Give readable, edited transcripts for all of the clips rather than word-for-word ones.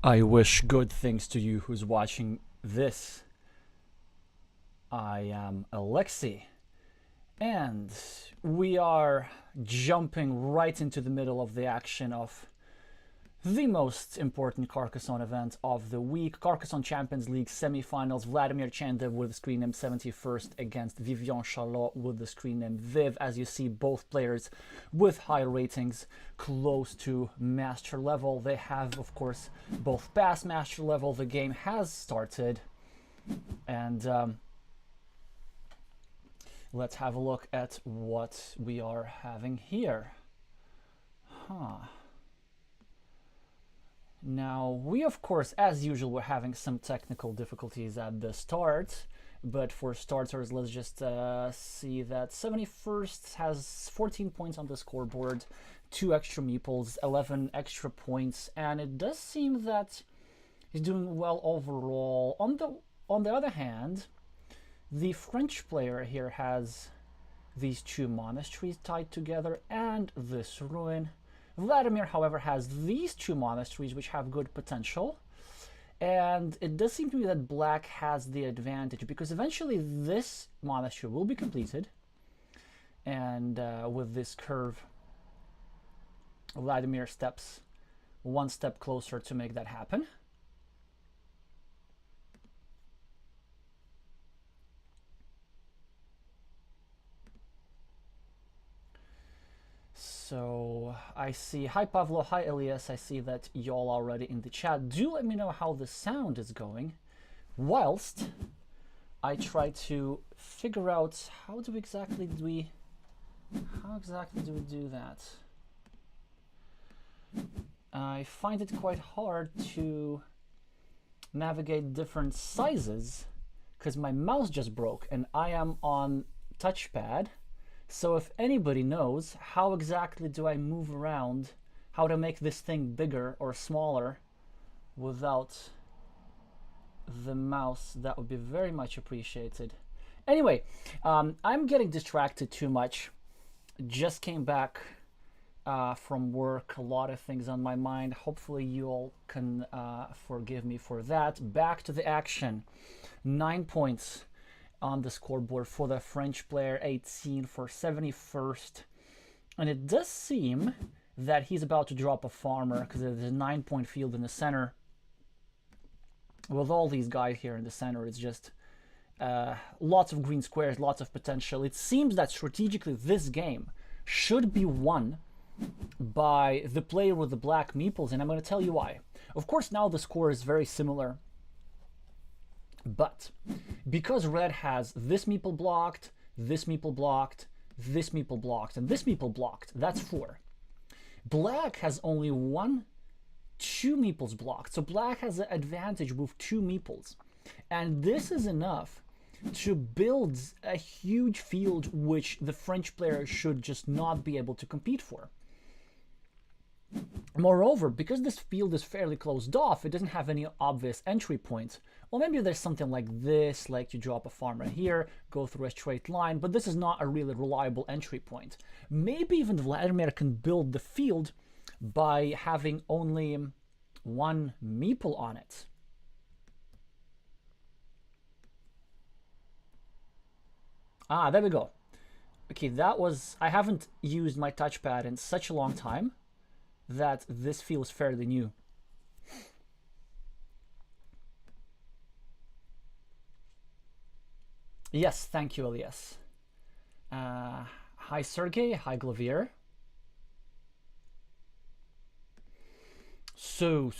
I wish good things to you who's watching this. I am Alexey, and we are jumping right into the middle of the action of the most important Carcassonne event of the week. Carcassonne Champions League semifinals. Vladimir Chendev with the screen name 71st against Vivien Chalot with the screen name Viv. As you see, both players with high ratings, close to master level. They have, of course, both past master level. The game has started, and let's have a look at what we are having here. Now, we of course, as usual, we're having some technical difficulties at the start, but for starters, let's just see that 71st has 14 points on the scoreboard, 2 extra meeples, 11 extra points, and it does seem that he's doing well overall. On the other hand, the French player here has these 2 monasteries tied together and this ruin. Vladimir, however, has these 2 monasteries which have good potential, and it does seem to me that black has the advantage because eventually this monastery will be completed, and with this curve, Vladimir steps one step closer to make that happen. So I see, hi Pavlo, hi Elias, I see that y'all already in the chat. Do let me know how the sound is going whilst I try to figure out how exactly do we do that. I find it quite hard to navigate different sizes because my mouse just broke and I am on touchpad. So if anybody knows how exactly do I move around, how to make this thing bigger or smaller without the mouse, that would be very much appreciated. Anyway, I'm getting distracted too much. Just came back from work, a lot of things on my mind. Hopefully you all can forgive me for that. Back to the action. 9 points on the scoreboard for the French player, 18 for 71st, and it does seem that he's about to drop a farmer because there's a 9-point field in the center. With all these guys here in the center, it's just lots of green squares, lots of potential. It seems that strategically this game should be won by the player with the black meeples, and I'm going to tell you why. Of course, now the score is very similar, but because red has this meeple blocked, this meeple blocked, this meeple blocked, and this meeple blocked, that's 4. Black has only 2 meeples blocked, so black has an advantage with 2 meeples. And this is enough to build a huge field which the French player should just not be able to compete for. Moreover, because this field is fairly closed off, it doesn't have any obvious entry points. Or maybe there's something like this, like you drop a farmer here, go through a straight line, but this is not a really reliable entry point. Maybe even Vladimir can build the field by having only 1 meeple on it. Ah, there we go. Okay, that was... I haven't used my touchpad in such a long time that this feels fairly new. Yes, thank you, Elias. Hi, Sergey. Hi, Glavier. So.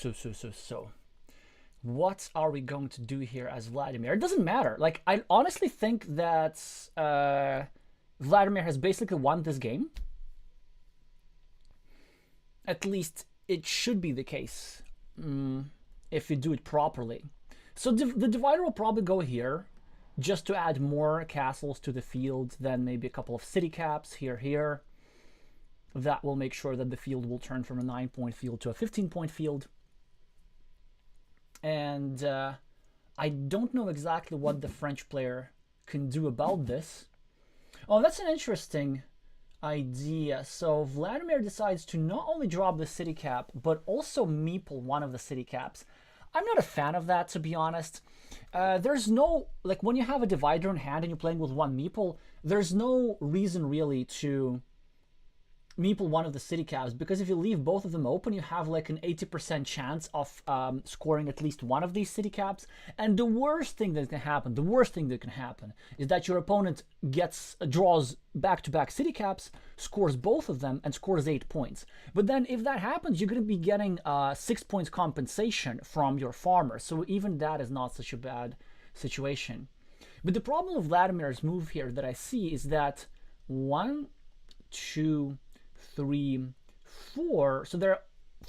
What are we going to do here as Vladimir? It doesn't matter. Like, I honestly think that Vladimir has basically won this game. At least it should be the case if you do it properly. So the divider will probably go here just to add more castles to the field, then maybe a couple of city caps here. That will make sure that the field will turn from a 9-point field to a 15-point field. And I don't know exactly what the French player can do about this. Oh, that's an interesting idea. So Vladimir decides to not only drop the city cap, but also meeple one of the city caps. I'm not a fan of that, to be honest. There's no, like, when you have a divider in hand and you're playing with one meeple, there's no reason really to meeple one of the city caps, because if you leave both of them open, you have like an 80% chance of scoring at least one of these city caps. And the worst thing that can happen, is that your opponent draws back-to-back city caps, scores both of them, and scores 8 points. But then if that happens, you're going to be getting 6 points compensation from your farmer. So even that is not such a bad situation. But the problem with Vladimir's move here that I see is that 1, 2, 3, 4. So there are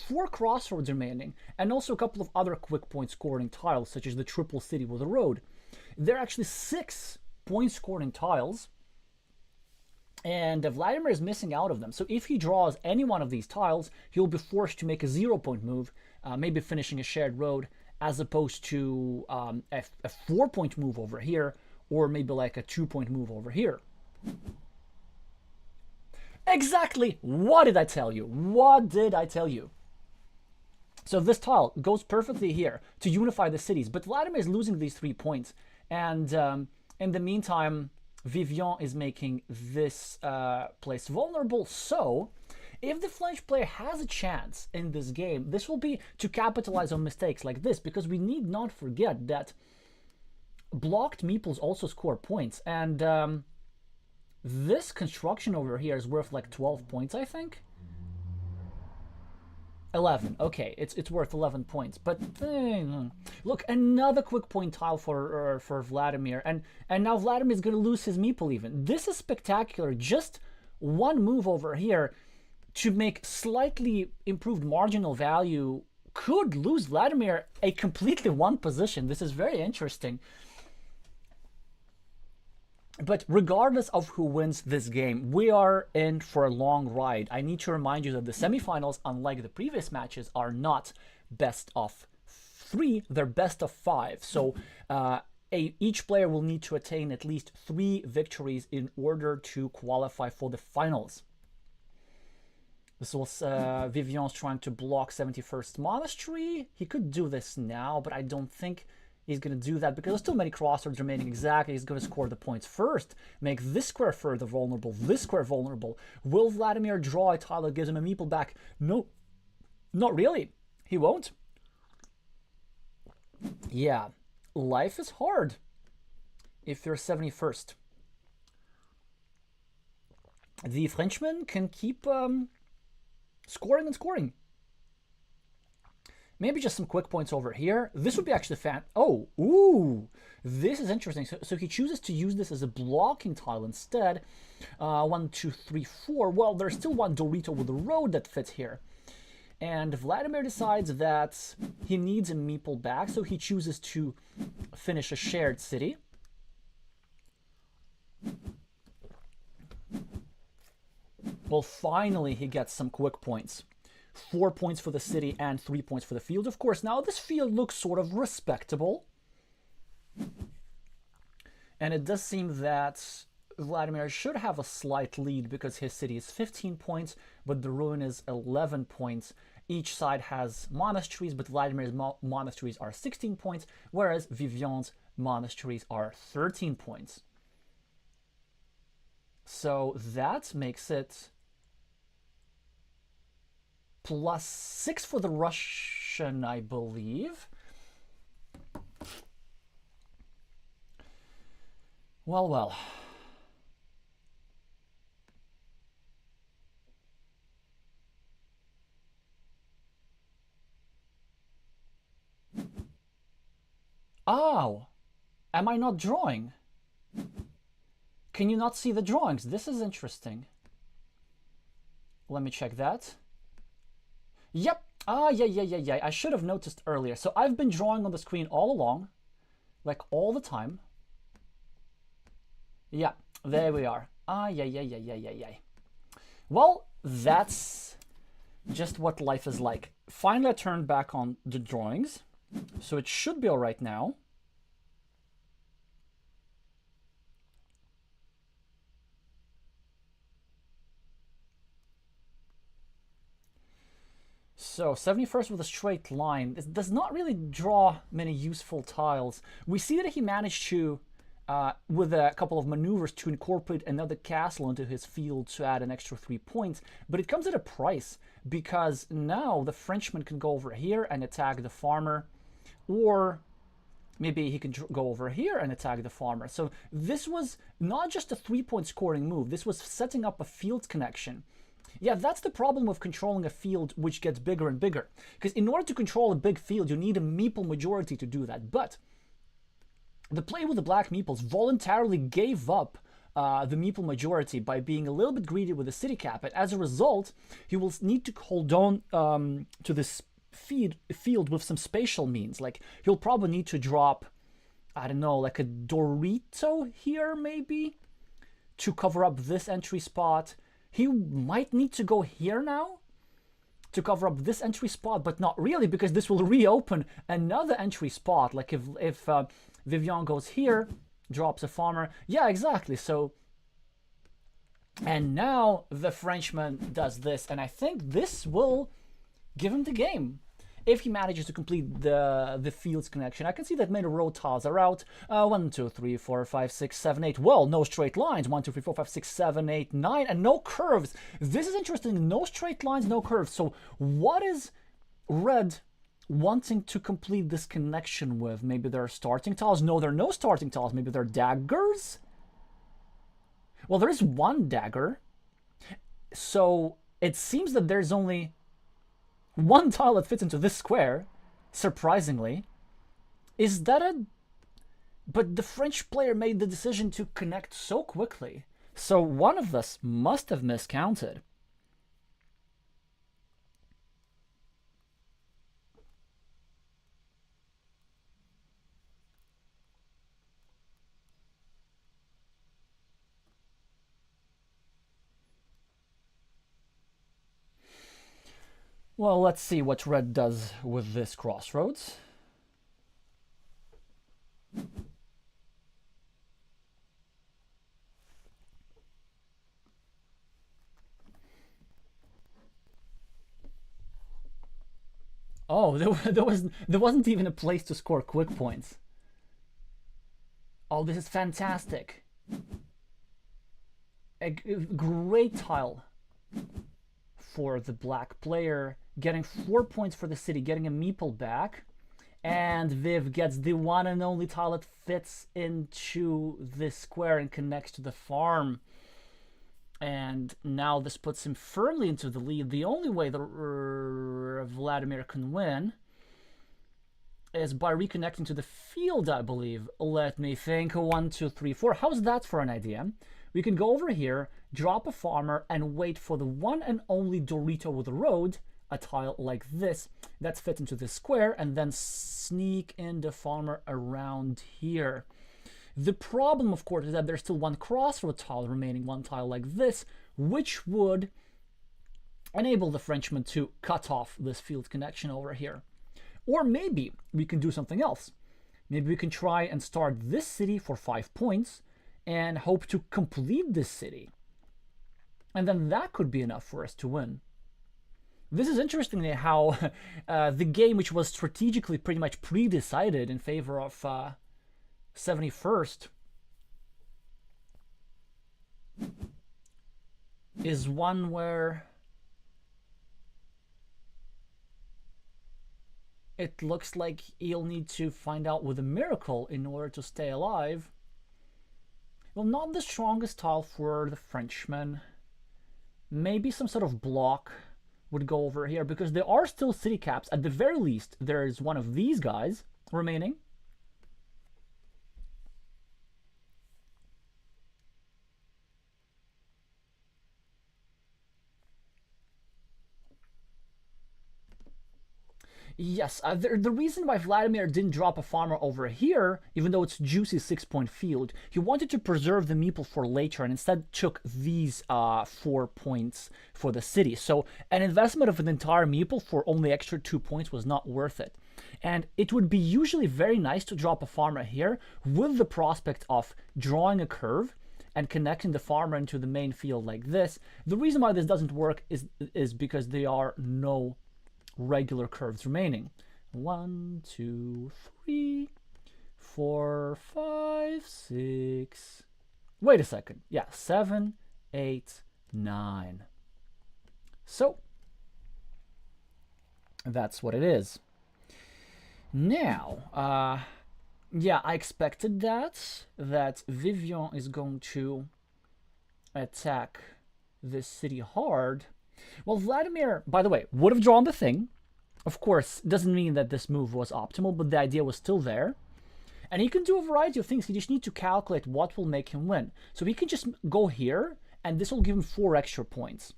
4 crossroads remaining, and also a couple of other quick point scoring tiles, such as the triple city with a road. There are actually 6 point scoring tiles, and Vladimir is missing out of them. So if he draws any one of these tiles, he'll be forced to make a 0-point move, maybe finishing a shared road, as opposed to a 4-point move over here, or maybe like a 2-point move over here. Exactly! What did I tell you? What did I tell you? So this tile goes perfectly here to unify the cities, but Vladimir is losing these 3 points. And in the meantime, Vivien is making this place vulnerable. So if the French player has a chance in this game, this will be to capitalize on mistakes like this, because we need not forget that blocked meeples also score points. And this construction over here is worth like 12 points, I think. 11. Okay, it's worth 11 points. But look, another quick point tile for Vladimir, and now Vladimir is going to lose his meeple even. This is spectacular. Just one move over here to make slightly improved marginal value could lose Vladimir a completely one position. This is very interesting. But regardless of who wins this game, we are in for a long ride. I need to remind you that the semifinals, unlike the previous matches, are not best of 3, they're best of 5. So each player will need to attain at least 3 victories in order to qualify for the finals. This was Vivien's trying to block 71st Monastery. He could do this now, but I don't think he's going to do that because there's too many crossroads remaining. Exactly, he's going to score the points first, make this square further vulnerable, this square vulnerable. Will Vladimir draw a tile that gives him a meeple back? No, not really. He won't. Yeah, life is hard if you're 71st. The Frenchman can keep scoring and scoring. Maybe just some quick points over here. This would be actually Oh, ooh, this is interesting. So he chooses to use this as a blocking tile instead. 1, 2, 3, 4. Well, there's still one Dorito with a road that fits here. And Vladimir decides that he needs a meeple back, so he chooses to finish a shared city. Well, finally he gets some quick points. 4 points for the city and 3 points for the field. Of course, now this field looks sort of respectable. And it does seem that Vladimir should have a slight lead because his city is 15 points, but the ruin is 11 points. Each side has monasteries, but Vladimir's monasteries are 16 points, whereas Vivien's monasteries are 13 points. So that makes it +6 for the Russian, I believe. Well, well. Oh, am I not drawing? Can you not see the drawings? This is interesting. Let me check that. Yep. Ah, yeah. I should have noticed earlier. So I've been drawing on the screen all along, like all the time. Yeah, there we are. Ah, yeah. Well, that's just what life is like. Finally, I turned back on the drawings, so it should be all right now. So 71st with a straight line. This does not really draw many useful tiles. We see that he managed to, with a couple of maneuvers, to incorporate another castle into his field to add an extra 3 points. But it comes at a price, because now the Frenchman can go over here and attack the farmer, or maybe he can go over here and attack the farmer. So this was not just a 3-point scoring move. This was setting up a field connection. Yeah, that's the problem with controlling a field which gets bigger and bigger. Because in order to control a big field, you need a meeple majority to do that. But the player with the black meeples voluntarily gave up the meeple majority by being a little bit greedy with the city cap. And as a result, he will need to hold on to this field with some spatial means. Like, he'll probably need to drop, I don't know, like a Dorito here, maybe, to cover up this entry spot. He might need to go here now to cover up this entry spot, but not really, because this will reopen another entry spot. Like if Vivien goes here, drops a farmer. Yeah, exactly. So, and now the Frenchman does this, and I think this will give him the game. If he manages to complete the fields connection. I can see that many road tiles are out. 1, 2, 3, 4, 5, 6, 7, 8. Well, no straight lines. 1, 2, 3, 4, 5, 6, 7, 8, 9. And no curves. This is interesting. No straight lines, no curves. So what is red wanting to complete this connection with? Maybe there are starting tiles. No, there are no starting tiles. Maybe there are daggers. Well, there is one dagger. So it seems that there's only one tile that fits into this square, surprisingly. Is that a... But the French player made the decision to connect so quickly. So one of us must have miscounted. Well, let's see what red does with this crossroads. Oh, there wasn't even a place to score quick points. Oh, this is fantastic. A great tile for the black player, getting 4 points for the city, getting a meeple back, and Viv gets the one and only tile that fits into this square and connects to the farm. And now this puts him firmly into the lead. The only way that Vladimir can win is by reconnecting to the field, I believe. Let me think. 1, 2, 3, 4. How's that for an idea? We can go over here, drop a farmer, and wait for the one and only Dorito with a road, a tile like this, that's fit into this square, and then sneak in the farmer around here. The problem, of course, is that there's still one crossroad tile remaining, one tile like this, which would enable the Frenchman to cut off this field connection over here. Or maybe we can do something else. Maybe we can try and start this city for 5 points and hope to complete this city. And then that could be enough for us to win. This is interestingly how the game, which was strategically pretty much pre-decided in favor of 71st, is one where it looks like he'll need to find out with a miracle in order to stay alive. Well, not the strongest tile for the Frenchman. Maybe some sort of block would go over here, because there are still city caps. At the very least, there is one of these guys remaining. Yes, the reason why Vladimir didn't drop a farmer over here, even though it's juicy 6-point field, he wanted to preserve the meeple for later and instead took these 4 points for the city. So an investment of an entire meeple for only extra 2 points was not worth it. And it would be usually very nice to drop a farmer here with the prospect of drawing a curve and connecting the farmer into the main field like this. The reason why this doesn't work is because there are no regular curves remaining. 1, 2, 3, 4, 5, 6. Wait a second. Yeah, 7, 8, 9. So that's what it is. Now, yeah, I expected that Vivien is going to attack this city hard. Well, Vladimir, by the way, would have drawn the thing. Of course, doesn't mean that this move was optimal, but the idea was still there. And he can do a variety of things. He just needs to calculate what will make him win. So he can just go here, and this will give him 4 extra points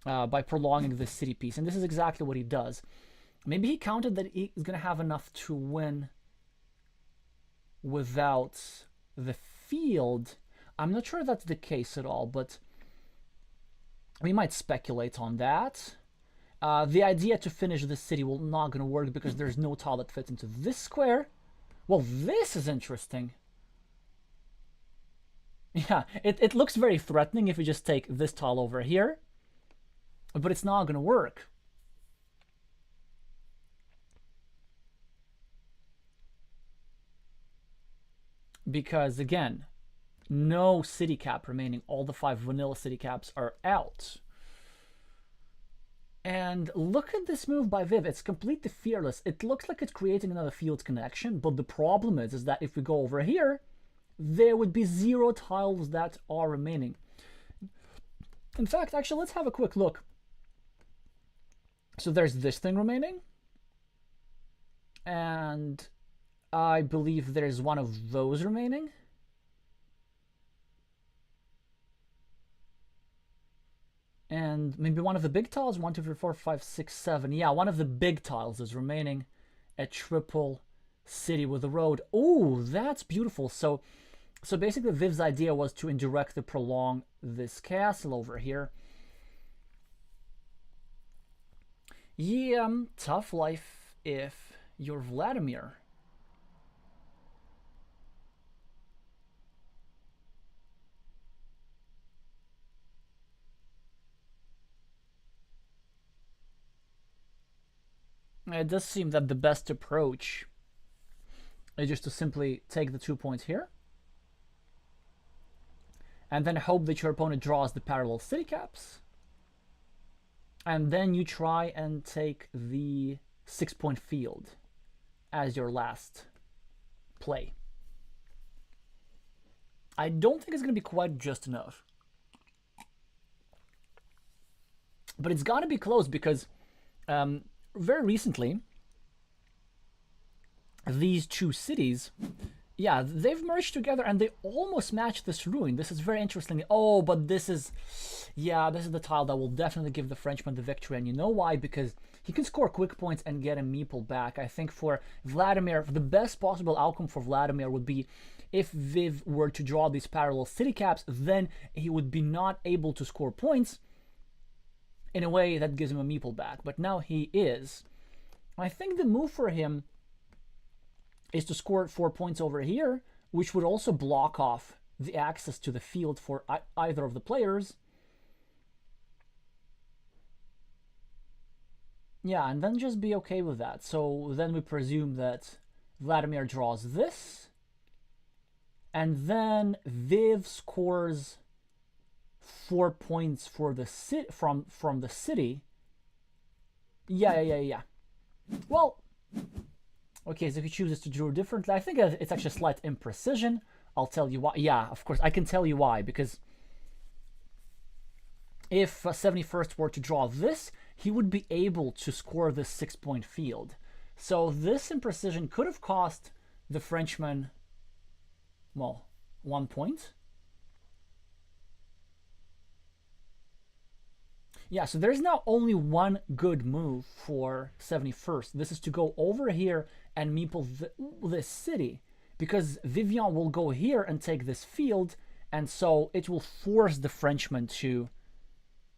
by prolonging this city piece. And this is exactly what he does. Maybe he counted that he's going to have enough to win without the field. I'm not sure that's the case at all, but we might speculate on that. The idea to finish this city will not going to work because there's no tile that fits into this square. Well, this is interesting. Yeah, it looks very threatening if we just take this tile over here, but it's not going to work. Because, again, no city cap remaining. All the 5 vanilla city caps are out. And look at this move by Viv. It's completely fearless. It looks like it's creating another field connection, but the problem is that if we go over here, there would be 0 tiles that are remaining. In fact, actually, let's have a quick look. So there's this thing remaining. And I believe there's one of those remaining. And maybe one of the big tiles, 1, 2, 3, 4, 5, 6, 7. Yeah, one of the big tiles is remaining. A triple city with a road. Oh, that's beautiful. So basically Viv's idea was to indirectly prolong this castle over here. Yeah, tough life if you're Vladimir. It does seem that the best approach is just to simply take the 2 points here and then hope that your opponent draws the parallel city caps, and then you try and take the 6-point field as your last play. I don't think it's going to be quite just enough, but it's got to be close because very recently, these 2 cities, yeah, they've merged together and they almost match this ruin. This is very interesting. Oh, but this is the tile that will definitely give the Frenchman the victory. And you know why? Because he can score quick points and get a meeple back. I think for Vladimir, the best possible outcome for Vladimir would be if Viv were to draw these parallel city caps, then he would be not able to score points in a way that gives him a meeple back. But now he is. I think the move for him is to score 4 points over here, which would also block off the access to the field for either of the players. Yeah, and then just be okay with that. So then we presume that Vladimir draws this, and then Viv scores 4 points for the from the city. Yeah. Well, okay, so he chooses to draw differently. I think it's actually a slight imprecision. I'll tell you why. Yeah, of course, I can tell you why. Because if 71st were to draw this, he would be able to score this 6-point field. So this imprecision could have cost the Frenchman, well, 1 point. Yeah, so there's now only one good move for 71st. This is to go over here and meeple this city, because Vivien will go here and take this field, and so it will force the Frenchman to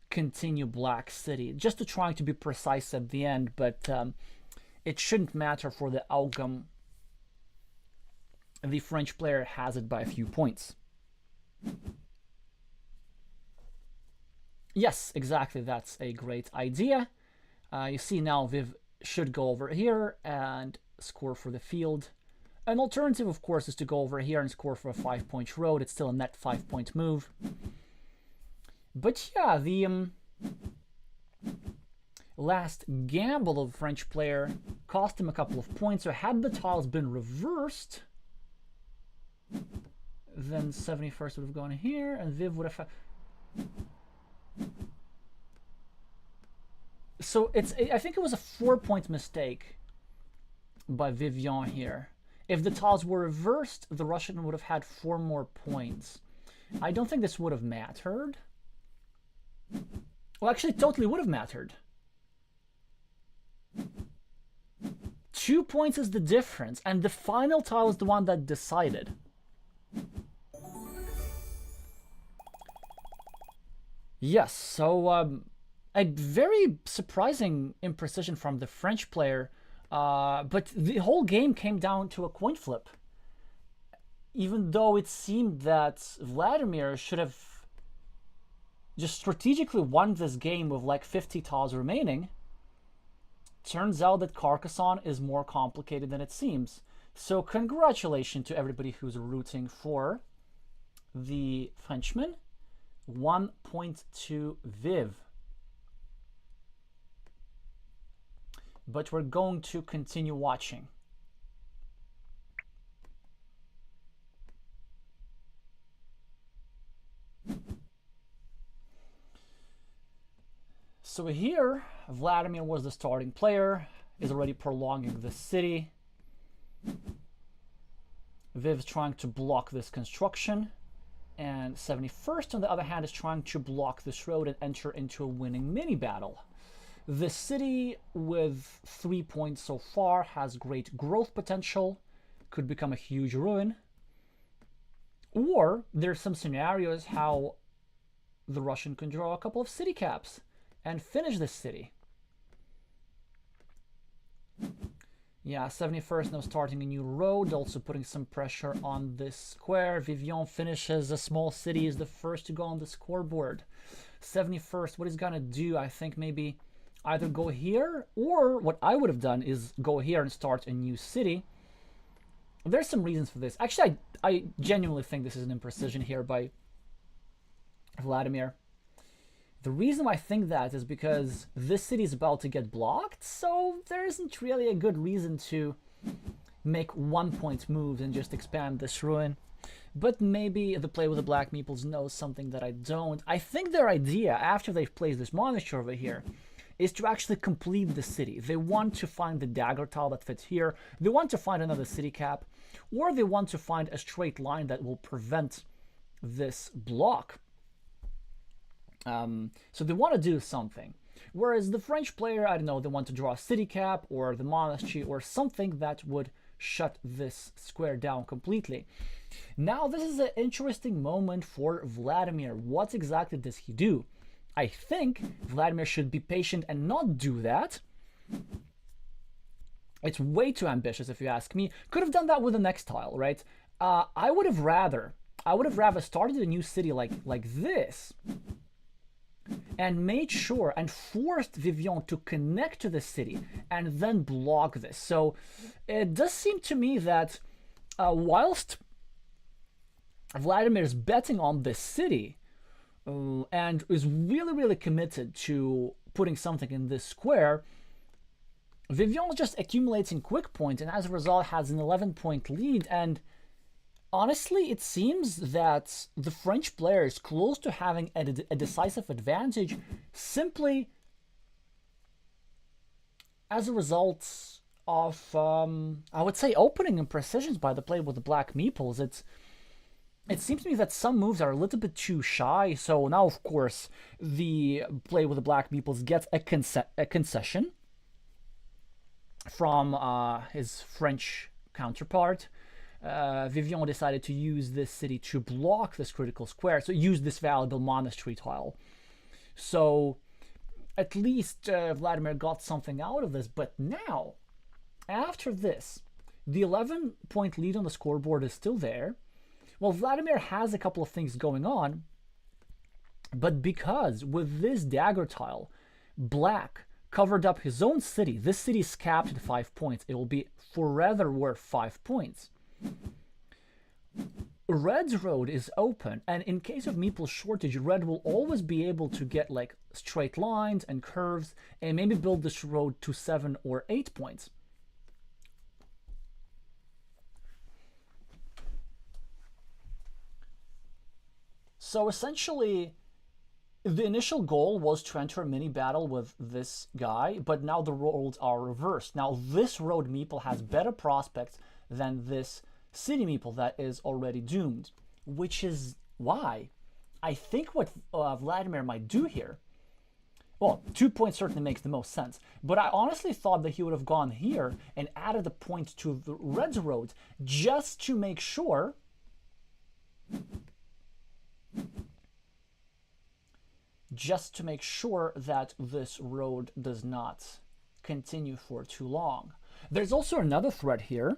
continue Black City, just to try to be precise at the end, but it shouldn't matter for the outcome. The French player has it by a few points. Yes, exactly, that's a great idea. You see now Viv should go over here and score for the field. An alternative, of course, is to go over here and score for a 5-point road. It's still a net 5-point move. But yeah, the last gamble of the French player cost him a couple of points. So had the tiles been reversed, then 71st would have gone here, and Viv would have... So I think it was a 4-point mistake by Vivien here. If the tiles were reversed, the Russian would have had 4 more points. I don't think this would have mattered. Well, actually, it totally would have mattered. 2 points is the difference, and the final tile is the one that decided. Yes, so a very surprising imprecision from the French player, but the whole game came down to a coin flip. Even though it seemed that Vladimir should have just strategically won this game with like 50 tiles remaining, turns out that Carcassonne is more complicated than it seems. So congratulations to everybody who's rooting for the Frenchman. 1 point to Viv. But we're going to continue watching. So here, Vladimir was the starting player, is already prolonging the city. Viv's trying to block this construction. And 71st, on the other hand, is trying to block this road and enter into a winning mini battle. The city, with 3 points so far, has great growth potential, could become a huge ruin. Or there's some scenarios how the Russian can draw a couple of city caps and finish this city. Yeah, 71st now starting a new road, also putting some pressure on this square. Vivien finishes a small city, is the first to go on the scoreboard. 71st, what he's gonna do, I think maybe either go here, or what I would have done is go here and start a new city. There's some reasons for this. Actually, I genuinely think this is an imprecision here by Vladimir. The reason why I think that is because this city is about to get blocked, so there isn't really a good reason to make 1 point moves and just expand this ruin. But maybe the player with the black meeples knows something that I don't. I think their idea, after they've placed this monastery over here, is to actually complete the city. They want to find the dagger tile that fits here, they want to find another city cap, or they want to find a straight line that will prevent this block. So they want to do something. Whereas the French player, I don't know, they want to draw a city cap or the monastery or something that would shut this square down completely. Now, this is an interesting moment for Vladimir. What exactly does he do? I think Vladimir should be patient and not do that. It's way too ambitious, if you ask me. Could have done that with the next tile, right? I would have rather started a new city like this, and made sure and forced Vivien to connect to the city and then block this. So it does seem to me that whilst Vladimir is betting on this city and is really committed to putting something in this square, Vivien is just accumulating quick points and as a result has an 11-point lead. And honestly, it seems that the French player is close to having a decisive advantage simply as a result of, I would say, opening imprecisions by the player with the black meeples. It seems to me that some moves are a little bit too shy. So now, of course, the player with the black meeples gets a concession from his French counterpart. Vivien decided to use this city to block this critical square, so use this valuable monastery tile. So at least Vladimir got something out of this. But now, after this, the 11-point lead on the scoreboard is still there. Well, Vladimir has a couple of things going on, but because with this dagger tile, black covered up his own city. This city is capped at 5 points. It will be forever worth 5 points. Red's road is open, and in case of meeple shortage, Red will always be able to get like straight lines and curves and maybe build this road to 7 or 8 points. So essentially, the initial goal was to enter a mini battle with this guy, but now the roads are reversed. Now this road meeple has better prospects than this city meeple that is already doomed, which is why I think what Vladimir might do here, well, 2 points certainly makes the most sense, but I honestly thought that he would have gone here and added a point to the Red's road just to make sure that this road does not continue for too long. There's also another threat here.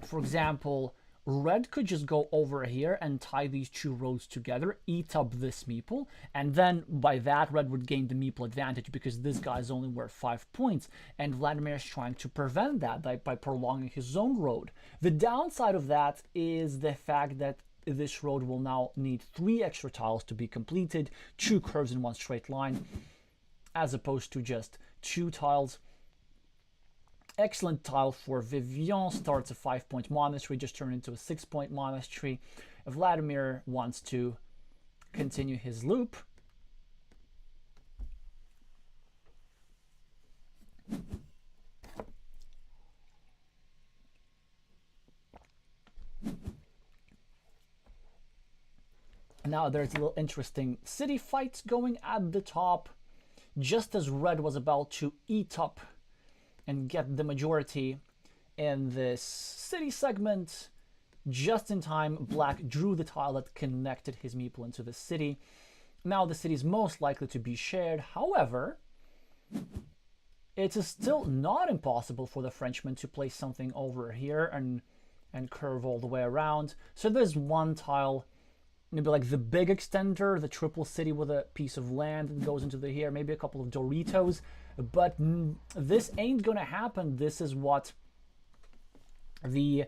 For example, Red could just go over here and tie these two roads together, eat up this meeple, and then by that Red would gain the meeple advantage because this guy is only worth 5 points, and Vladimir is trying to prevent that by prolonging his own road. The downside of that is the fact that this road will now need 3 extra tiles to be completed, 2 curves in 1 straight line, as opposed to just 2 tiles. Excellent tile for Vivien, starts a 5-point monastery, just turned into a 6-point monastery. Vladimir wants to continue his loop. Now there's a little interesting city fight going at the top. Just as Red was about to eat up and get the majority in this city segment, just in time, Black drew the tile that connected his meeple into the city. Now the city is most likely to be shared. However, it is still not impossible for the Frenchman to place something over here and curve all the way around. So there's one tile, maybe like the big extender, the triple city with a piece of land that goes into the here, maybe a couple of Doritos, but this ain't gonna happen. This is what the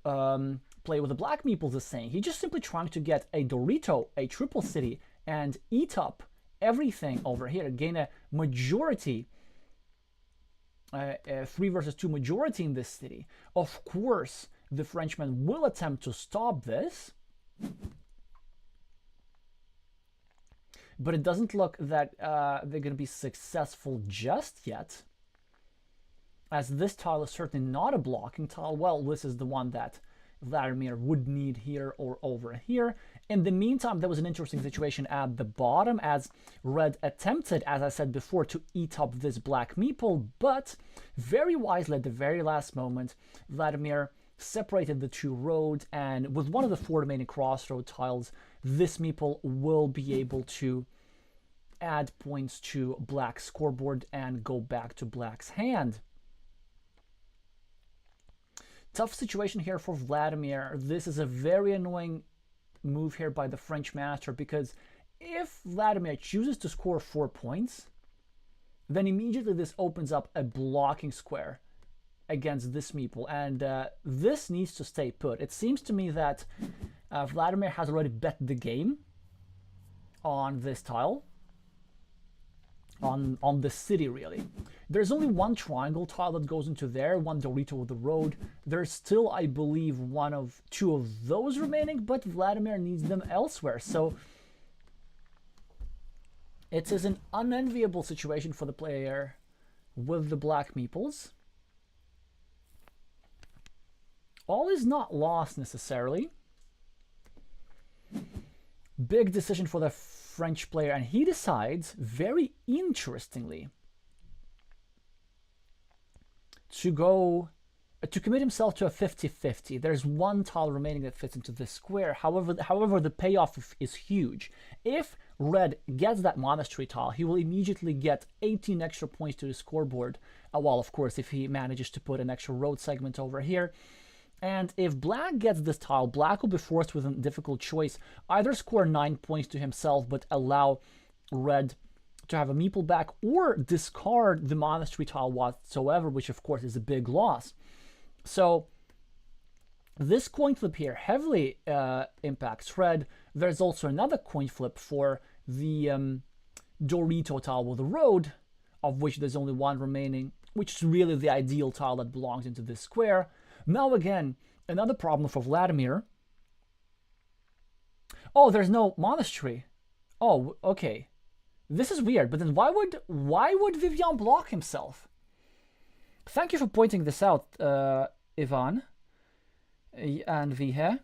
play with the black meeples is saying. He's just simply trying to get a Dorito, a triple city, and eat up everything over here, gain a majority, a 3 versus 2 majority in this city. Of course, the Frenchman will attempt to stop this, but it doesn't look that they're going to be successful just yet, as this tile is certainly not a blocking tile. Well, this is the one that Vladimir would need here or over here. In the meantime, there was an interesting situation at the bottom, as Red attempted, as I said before, to eat up this black meeple, but very wisely at the very last moment, Vladimir separated the 2 roads, and with one of the 4 remaining crossroad tiles, this meeple will be able to add points to Black's scoreboard and go back to Black's hand. Tough situation here for Vladimir. This is a very annoying move here by the French master, because if Vladimir chooses to score 4 points, then immediately this opens up a blocking square against this meeple, and this needs to stay put. It seems to me that Vladimir has already bet the game on this tile, on the city really. There's only 1 triangle tile that goes into there, 1 Dorito with the road. There's still, I believe, 2 of those remaining, but Vladimir needs them elsewhere. So it is an unenviable situation for the player with the black meeples. All is not lost necessarily. Big decision for the French player, and he decides, very interestingly, to commit himself to a 50-50. There's 1 tile remaining that fits into this square. However, the payoff is huge. If Red gets that monastery tile, he will immediately get 18 extra points to the scoreboard. Well, of course, if he manages to put an extra road segment over here. And if Black gets this tile, Black will be forced with a difficult choice. Either score 9 points to himself, but allow Red to have a meeple back or discard the monastery tile whatsoever, which of course is a big loss. So this coin flip here heavily impacts red. There's also another coin flip for the Dorito tile with the road, of which there's only one remaining, which is really the ideal tile that belongs into this square. Now again, another problem for Vladimir. Oh, there's no monastery. Oh, okay. This is weird, but then why would Vivien block himself? Thank you for pointing this out, Ivan and Vihe.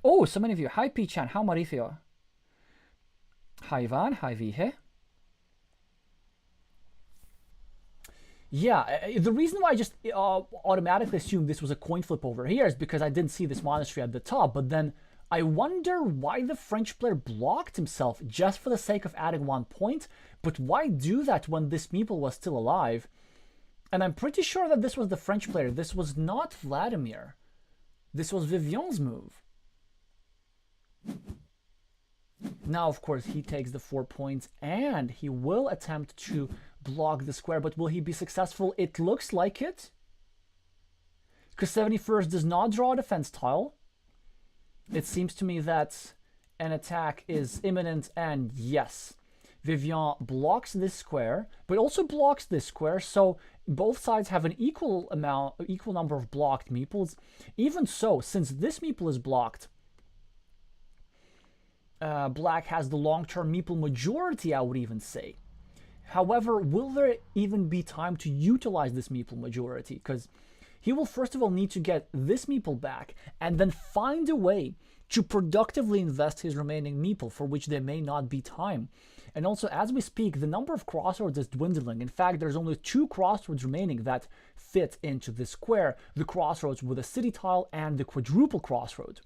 Oh, so many of you. Hi, Pichan. How Marifio? Hi, Ivan. Hi, Vihe. Yeah, the reason why I just automatically assumed this was a coin flip over here is because I didn't see this monastery at the top, but then I wonder why the French player blocked himself just for the sake of adding 1 point, but why do that when this meeple was still alive? And I'm pretty sure that this was the French player. This was not Vladimir. This was Vivien's move. Now, of course, he takes the 4 points and he will attempt to block the square, but will he be successful? It looks like it, because 71st does not draw a defense tile. It seems to me that an attack is imminent, and yes, Vivien blocks this square, but also blocks this square, so both sides have an equal number of blocked meeples. Even so, since this meeple is blocked, Black has the long-term meeple majority, I would even say. However, will there even be time to utilize this meeple majority? Because he will first of all need to get this meeple back and then find a way to productively invest his remaining meeple, for which there may not be time. And also, as we speak, the number of crossroads is dwindling. In fact, there's only 2 crossroads remaining that fit into this square: the crossroads with a city tile and the quadruple crossroad.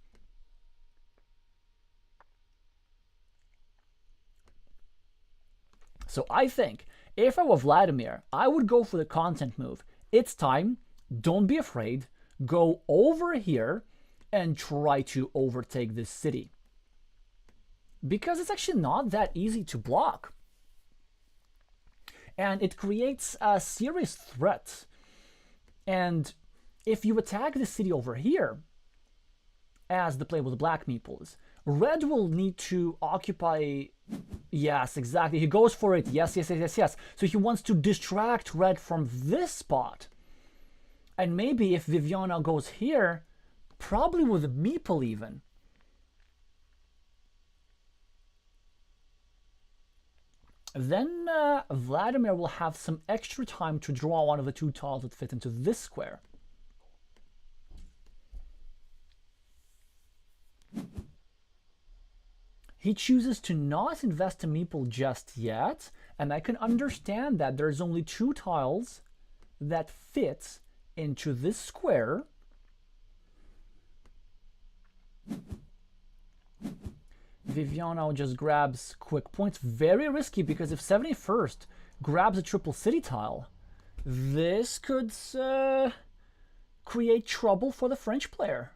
So I think if I were Vladimir, I would go for the content move. It's time. Don't be afraid. Go over here and try to overtake this city. Because it's actually not that easy to block. And it creates a serious threat. And if you attack the city over here, as the play with the black meeples, red will need to occupy... Yes, exactly. He goes for it. Yes, yes, yes, yes, yes. So he wants to distract red from this spot. And maybe if Vivien now goes here, probably with a meeple even, then Vladimir will have some extra time to draw one of the 2 tiles that fit into this square. He chooses to not invest a meeple just yet, and I can understand that there's only 2 tiles that fit into this square. Vivien now just grabs quick points. Very risky, because if 71st grabs a triple city tile, this could create trouble for the French player.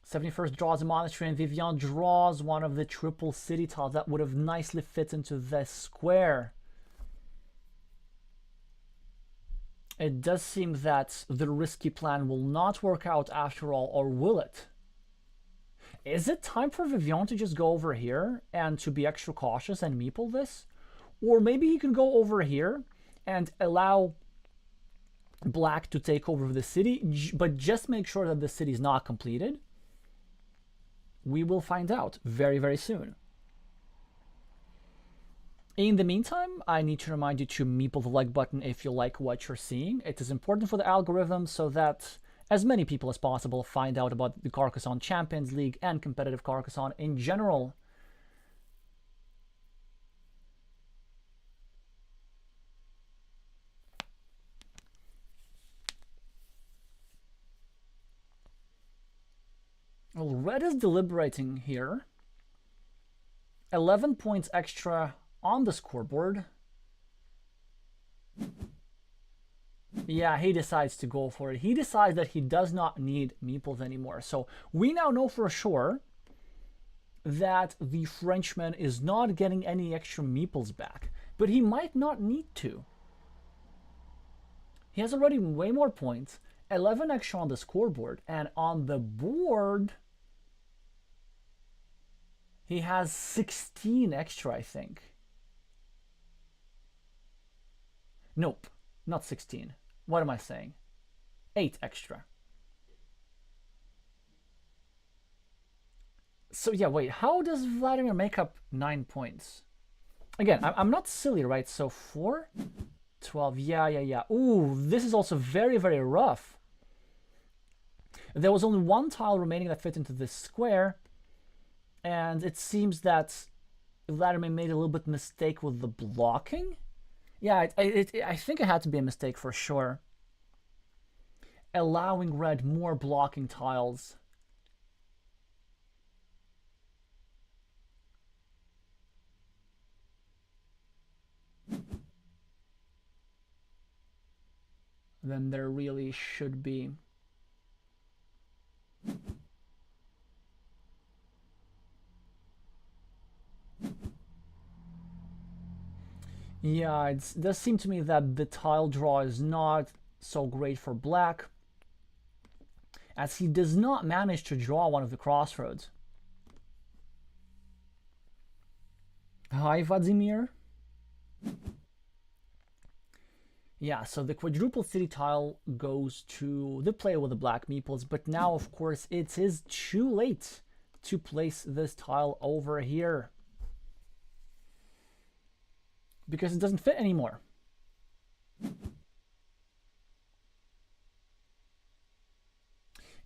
71st draws a monastery, and Vivien draws one of the triple city tiles that would have nicely fit into this square. It does seem that the risky plan will not work out after all, or will it? Is it time for Vivien to just go over here and to be extra cautious and meeple this? Or maybe he can go over here and allow black to take over the city, but just make sure that the city is not completed. We will find out very, very soon. In the meantime, I need to remind you to meeple the like button if you like what you're seeing. It is important for the algorithm so that as many people as possible find out about the Carcassonne Champions League and competitive Carcassonne in general. Well, red is deliberating here. 11 points extra on the scoreboard. Yeah, he decides to go for it. He decides that he does not need meeples anymore. So we now know for sure that the Frenchman is not getting any extra meeples back, but he might not need to. He has already way more points, 11 extra on the scoreboard, and on the board, he has 16 extra, I think. Nope, not 16. What am I saying? 8 extra. So yeah, wait, how does Vladimir make up 9 points? Again, I'm not silly, right? So 4, 12, yeah. Ooh, this is also very, very rough. There was only one tile remaining that fit into this square, and it seems that Vladimir made a little bit mistake with the blocking. Yeah, I think it had to be a mistake for sure. Allowing red more blocking tiles. Than there really should be. Yeah, it does seem to me that the tile draw is not so great for black, as he does not manage to draw one of the crossroads. Hi, Vladimir. Yeah, so the quadruple city tile goes to the player with the black meeples, but now, of course, it is too late to place this tile over here, because it doesn't fit anymore.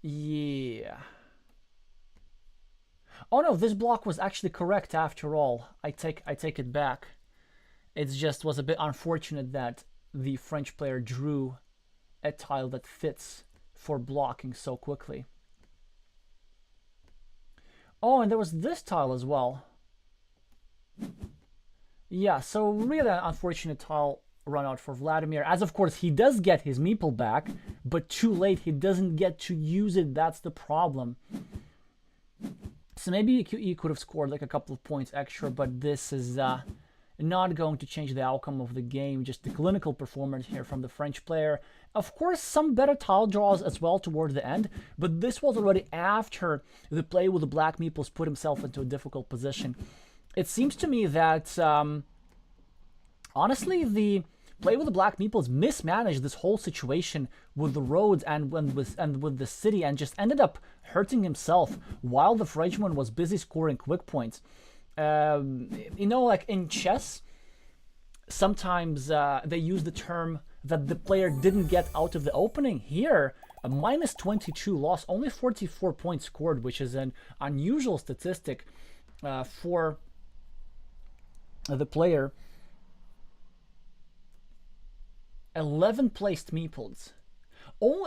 Yeah. Oh no, this block was actually correct after all. I take it back. It just was a bit unfortunate that the French player drew a tile that fits for blocking so quickly. Oh, and there was this tile as well. Yeah, so really unfortunate tile run out for Vladimir, as of course he does get his meeple back, but too late, he doesn't get to use it. That's the problem. So maybe he could have scored like a couple of points extra, but this is not going to change the outcome of the game. Just the clinical performance here from the French player. Of course, some better tile draws as well towards the end, but this was already after the player with the black meeples put himself into a difficult position. It seems to me that, honestly, the player with the black meeples mismanaged this whole situation with the roads and with the city, and just ended up hurting himself while the Frenchman was busy scoring quick points. You know, like in chess, sometimes they use the term that the player didn't get out of the opening. Here, a minus 22 loss, only 44 points scored, which is an unusual statistic for the player. 11 placed meeples.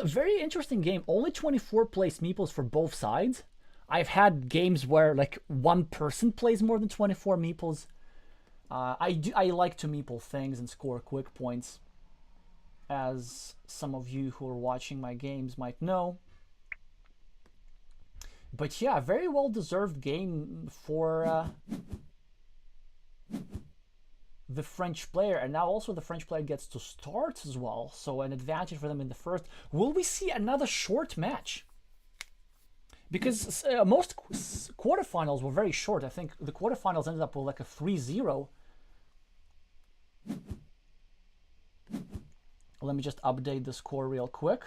Very interesting game. Only 24 placed meeples for both sides. I've had games where like one person plays more than 24 meeples. I like to meeple things and score quick points, as some of you who are watching my games might know. But yeah, very well deserved game for the French player, and now also the French player gets to start as well, so an advantage for them in the first. Will we see another short match? Because most quarterfinals were very short. I think the quarterfinals ended up with like a 3-0. Let me just update the score real quick.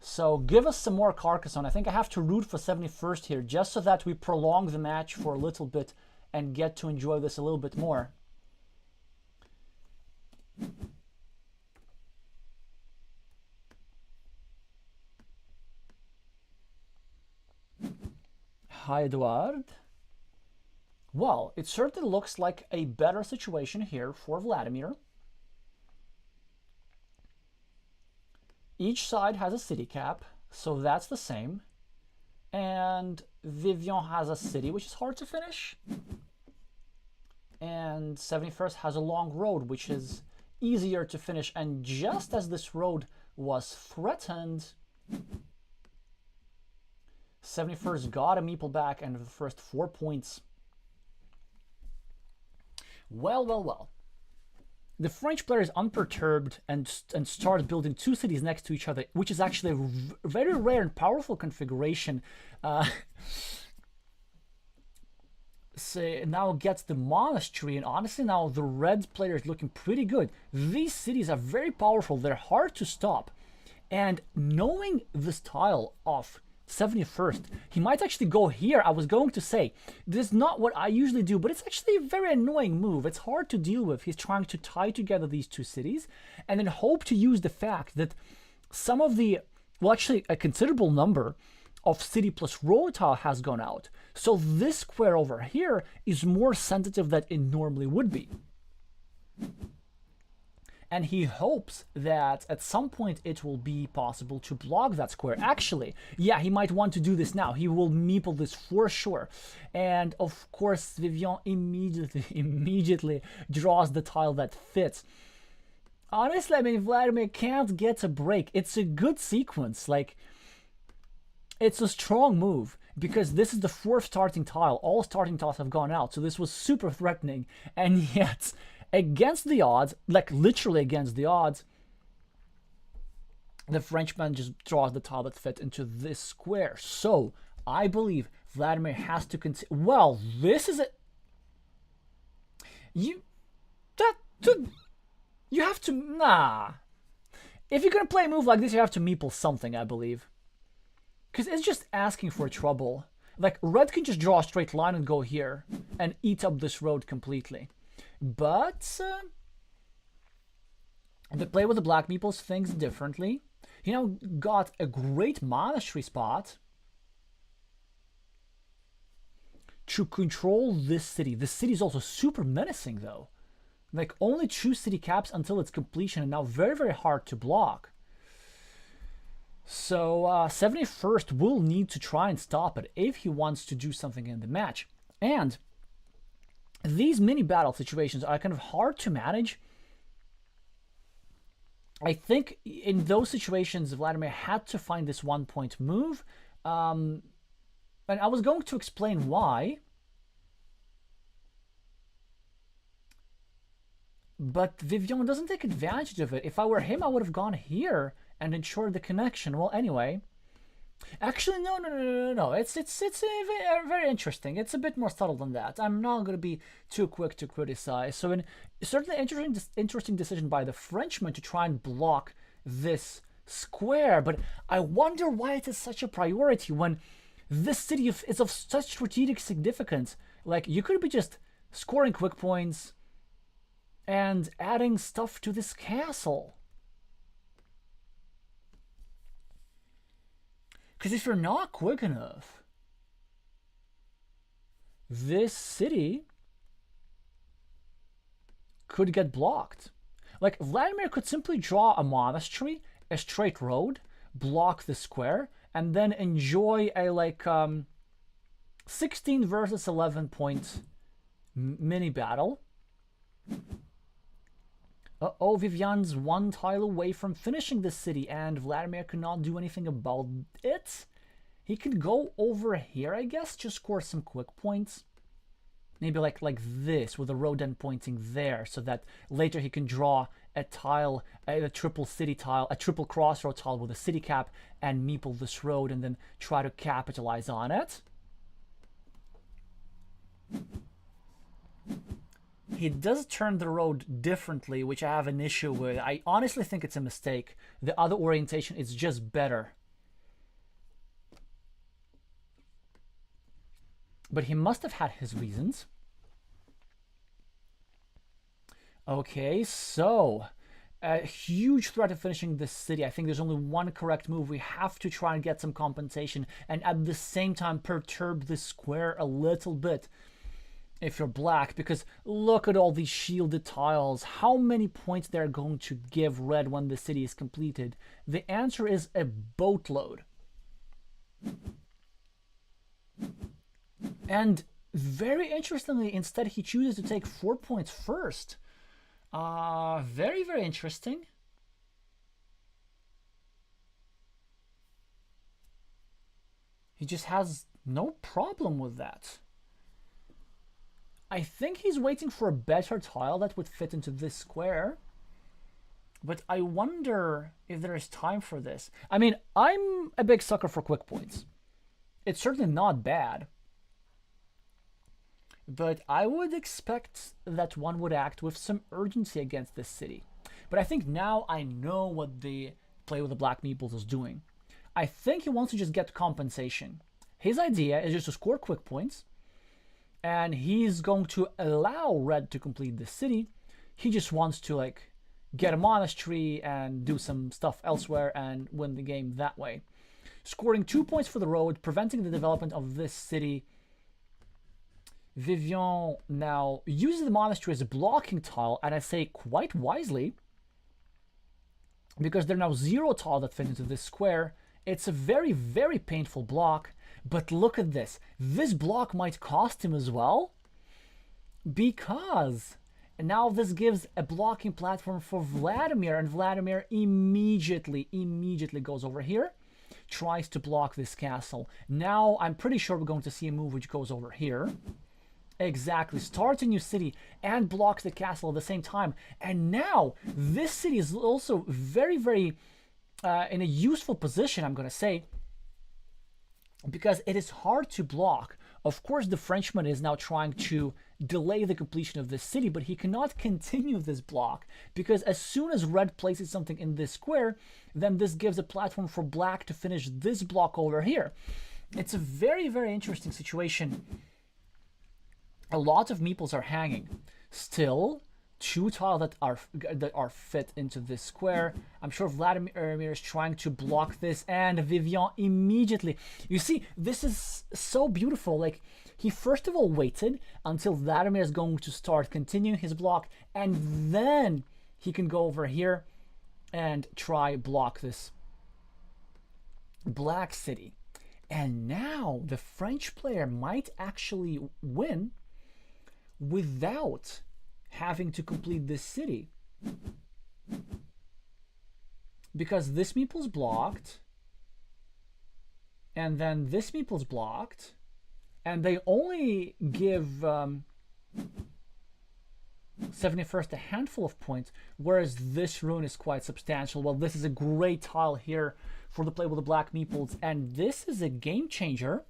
So give us some more Carcassonne. I think I have to root for 71st here, just so that we prolong the match for a little bit and get to enjoy this a little bit more. Hi, Eduard. Well, it certainly looks like a better situation here for Vladimir. Each side has a city cap, so that's the same. And Vivien has a city, which is hard to finish. And 71st has a long road, which is easier to finish. And just as this road was threatened, 71st got a meeple back, and the first 4 points. Well, well, well. The French player is unperturbed and starts building 2 cities next to each other, which is actually a very rare and powerful configuration. So now gets the monastery, and honestly now the red player is looking pretty good. These cities are very powerful, they're hard to stop. And knowing the style of 71st, he might actually go here. I was going to say, this is not what I usually do, but it's actually a very annoying move. It's hard to deal with. He's trying to tie together these 2 cities and then hope to use the fact that some of the, well, actually a considerable number of city plus road tile has gone out. So this square over here is more sensitive than it normally would be. And he hopes that at some point it will be possible to block that square. Actually, yeah, he might want to do this now. He will meeple this for sure. And of course, Vivien immediately draws the tile that fits. Honestly, I mean, Vladimir can't get a break. It's a good sequence. Like, it's a strong move because this is the 4th starting tile. All starting tiles have gone out, so this was super threatening. And yet, against the odds, like literally against the odds, the Frenchman just draws the tile that fit into this square. So I believe Vladimir has to consider. Well, this is it. You have to, nah. If you're gonna play a move like this, you have to meeple something, I believe, because it's just asking for trouble. Like, red can just draw a straight line and go here and eat up this road completely. But the play with the black meeples thinks differently. He now got a great monastery spot to control this city. This city is also super menacing, though. Like, only 2 city caps until its completion, and now very, very hard to block. So 71st will need to try and stop it if he wants to do something in the match. And these mini battle situations are kind of hard to manage. I think in those situations, Vladimir had to find this 1-point move. And I was going to explain why. But Vivien doesn't take advantage of it. If I were him, I would have gone here and ensured the connection. Well, anyway. Actually, no. It's very interesting. It's a bit more subtle than that. I'm not going to be too quick to criticize. So, certainly interesting decision by the Frenchman to try and block this square. But I wonder why it is such a priority when this city is of such strategic significance. Like, you could be just scoring quick points and adding stuff to this castle. Because if you're not quick enough, this city could get blocked. Like, Vladimir could simply draw a monastery, a straight road, block the square, and then enjoy a, like, 16 versus 11 point mini battle. Uh-oh, Vivien's 1 tile away from finishing this city, and Vladimir could not do anything about it. He could go over here, I guess, just score some quick points. Maybe like this, with the road end pointing there, so that later he can draw a tile, a triple city tile, a triple crossroad tile with a city cap, and meeple this road, and then try to capitalize on it. He does turn the road differently, which I have an issue with. I honestly think it's a mistake. The other orientation is just better. But he must have had his reasons. Okay, so a huge threat of finishing this city. I think there's only one correct move. We have to try and get some compensation and at the same time perturb the square a little bit if you're black, because look at all these shielded tiles. How many points they're going to give red when the city is completed? The answer is a boatload. And very interestingly, instead he chooses to take 4 points first. Very, very interesting. He just has no problem with that. I think he's waiting for a better tile that would fit into this square. But I wonder if there is time for this. I mean, I'm a big sucker for quick points. It's certainly not bad. But I would expect that one would act with some urgency against this city. But I think now I know what the play with the black meeples is doing. I think he wants to just get compensation. His idea is just to score quick points, and he's going to allow red to complete the city. He just wants to like get a monastery and do some stuff elsewhere and win the game that way. Scoring 2 points for the road, preventing the development of this city. Vivien now uses the monastery as a blocking tile, and I say quite wisely, because there are now 0 tiles that fit into this square. It's a very, very painful block, but look at this. This block might cost him as well, because now this gives a blocking platform for Vladimir, and Vladimir immediately goes over here, tries to block this castle. Now I'm pretty sure we're going to see a move which goes over here. Exactly, starts a new city and blocks the castle at the same time. And now this city is also very, very in a useful position, I'm going to say, because it is hard to block. Of course, the Frenchman is now trying to delay the completion of this city, but he cannot continue this block, because as soon as red places something in this square, then this gives a platform for black to finish this block over here. It's a very, very interesting situation. A lot of meeples are hanging. Still, 2 tiles that are fit into this square. I'm sure Vladimir is trying to block this, and Vivien immediately. You see, this is so beautiful. Like, he first of all waited until Vladimir is going to start continuing his block, and then he can go over here and try block this black city. And now the French player might actually win without having to complete this city, because this meeple's blocked, and then this meeple's blocked, and they only give 71st a handful of points, whereas this rune is quite substantial. Well, this is a great tile here for the play with the black meeples, and this is a game changer.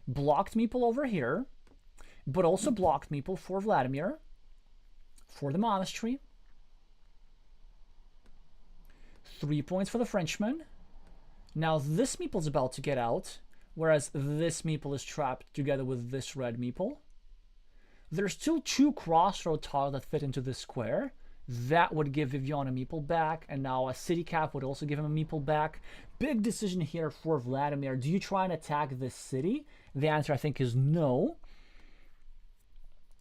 Blocked meeple over here, but also blocked meeple for Vladimir, for the monastery. 3 points for the Frenchman. Now this meeple is about to get out, whereas this meeple is trapped together with this red meeple. There's still 2 crossroad tiles that fit into this square. That would give Vivien a meeple back, and now a city cap would also give him a meeple back. Big decision here for Vladimir. Do you try and attack this city? The answer, I think, is no.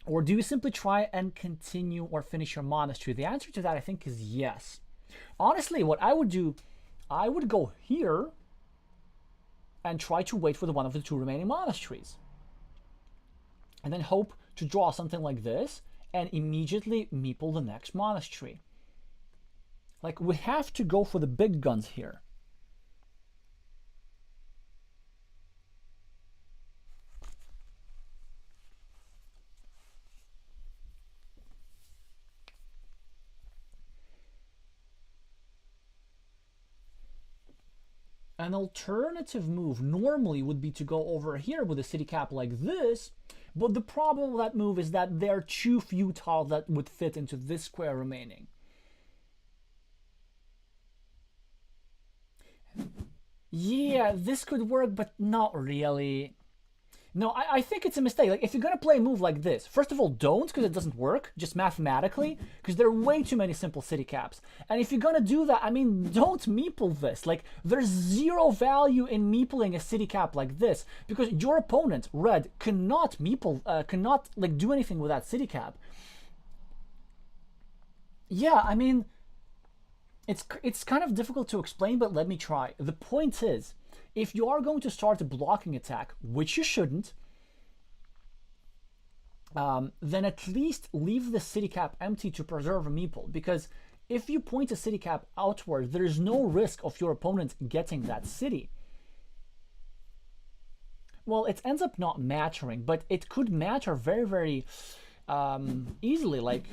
Or do you simply try and continue or finish your monastery? The answer to that, I think, is yes. Honestly, what I would do, I would go here and try to wait for the one of the 2 remaining monasteries. And then hope to draw something like this and immediately meeple the next monastery. Like, we have to go for the big guns here. An alternative move normally would be to go over here with a city cap like this, but the problem with that move is that there are too few tiles that would fit into this square remaining. Yeah, this could work, but not really. No, I think it's a mistake. Like, if you're gonna play a move like this, first of all, don't, because it doesn't work, just mathematically, because there are way too many simple city caps. And if you're gonna do that, I mean, don't meeple this. Like, there's 0 value in meepling a city cap like this, because your opponent, red, cannot meeple, cannot like do anything with that city cap. Yeah, I mean, it's kind of difficult to explain, but let me try. The point is, if you are going to start a blocking attack, which you shouldn't, then at least leave the city cap empty to preserve a meeple, because If you point a city cap outward, there is no risk of your opponent getting that city. Well, it ends up not mattering, but it could matter very, very easily. Like,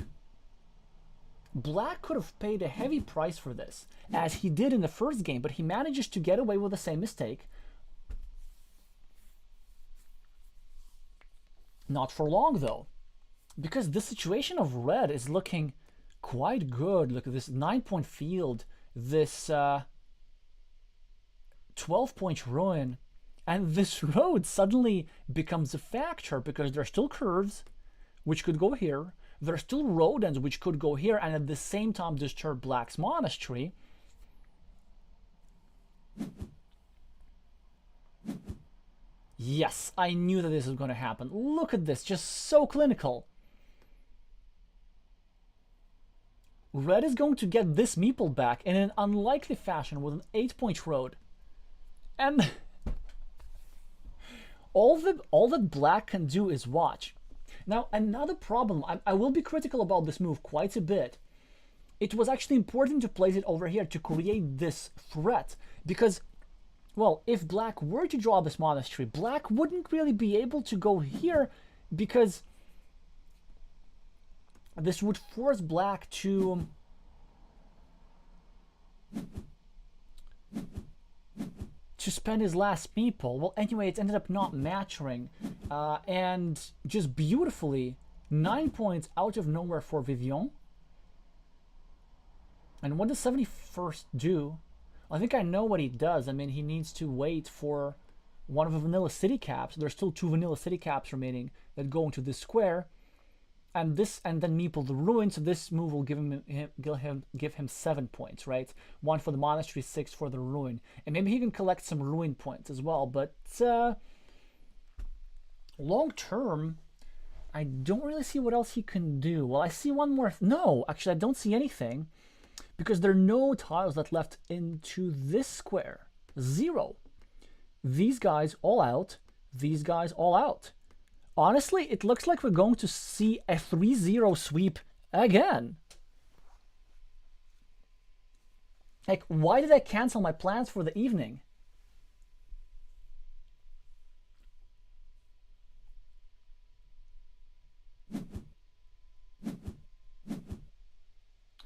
Black could have paid a heavy price for this, as he did in the first game, but he manages to get away with the same mistake. Not for long, though, because the situation of Red is looking quite good. Look at this 9-point field, this 12-point ruin, and this road suddenly becomes a factor because there are still curves which could go here. There are still road ends which could go here and at the same time disturb Black's monastery. Yes, I knew that this was going to happen. Look at this, just so clinical. Red is going to get this meeple back in an unlikely fashion with an 8-point road. And all that Black can do is watch. Now, another problem, I will be critical about this move quite a bit. It was actually important to place it over here to create this threat, because, well, if Black were to draw this monastery, Black wouldn't really be able to go here, because this would force Black to spend his last meeple. Well, anyway, it ended up not matching, and just beautifully 9 points out of nowhere for Vivien. And what does 71st do? I think I know what he does. I mean, he needs to wait for one of the vanilla city caps. There's still 2 vanilla city caps remaining that go into this square, and then meeple the ruin. So this move will give him 7 points, right? 1 for the monastery, 6 for the ruin, and maybe he can collect some ruin points as well. But long term, I don't really see what else he can do. Well, I see one more. No, actually, I don't see anything, because there are no tiles that left into this square. 0. These guys all out. These guys all out. Honestly, it looks like we're going to see a 3-0 sweep again. Like, why did I cancel my plans for the evening?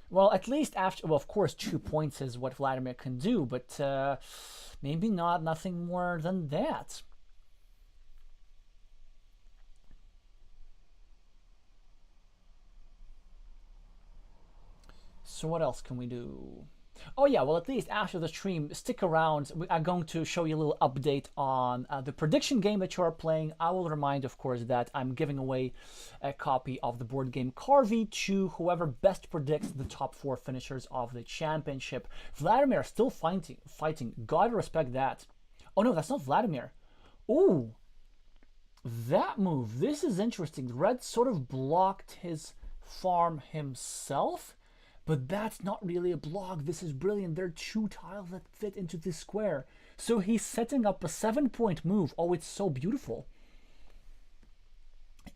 Well, at least after, well, of course, 2 points is what Vladimir can do, but maybe nothing more than that. So what else can we do? Oh yeah, well, at least after the stream, stick around. I'm going to show you a little update on the prediction game that you are playing. I will remind, of course, that I'm giving away a copy of the board game Carvey to whoever best predicts the top 4 finishers of the championship. Vladimir is still fighting. Gotta respect that. Oh no, that's not Vladimir. Ooh, that move. This is interesting. Red sort of blocked his farm himself. But that's not really a block. This is brilliant. There are 2 tiles that fit into this square. So he's setting up a 7-point move. Oh, it's so beautiful.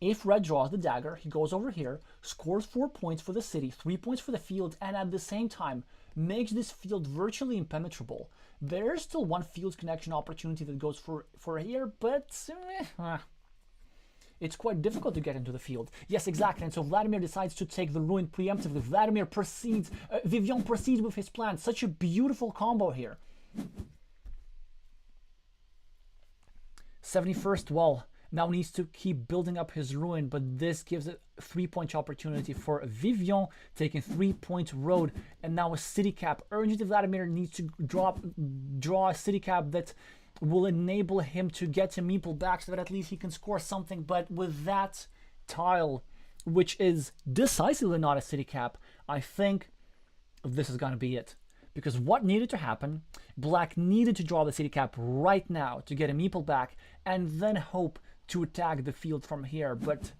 If Red draws the dagger, he goes over here, scores 4 points for the city, 3 points for the field, and at the same time makes this field virtually impenetrable. There's still 1 field connection opportunity that goes for here, but it's quite difficult to get into the field. Yes, exactly. And so Vladimir decides to take the ruin preemptively. Vladimir proceeds, Vivien proceeds with his plan. Such a beautiful combo here. 71st, well, now needs to keep building up his ruin, but this gives a 3-point opportunity for Vivien, taking 3-point road, and now a city cap. Urgently, Vladimir needs to draw a city cap that will enable him to get a meeple back so that at least he can score something. But with that tile, which is decisively not a city cap, I think this is going to be it. Because what needed to happen, Black needed to draw the city cap right now to get a meeple back and then hope to attack the field from here, but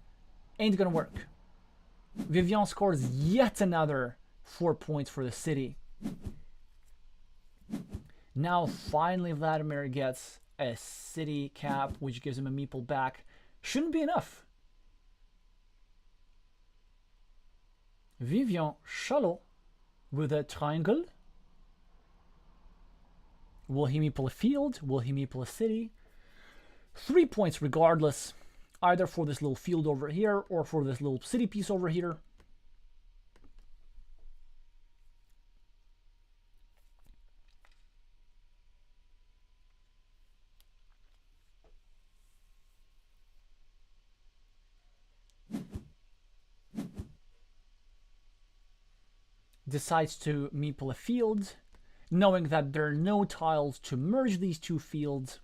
ain't gonna work. Vivien scores yet another 4 points for the city. Now finally Vladimir gets a city cap, which gives him a meeple back. Shouldn't be enough. Vivien Chalot with a triangle. Will he meeple a field? Will he meeple a city? 3 points regardless, either for this little field over here or for this little city piece over here. Decides to meeple a field, knowing that there are no tiles to merge these two fields.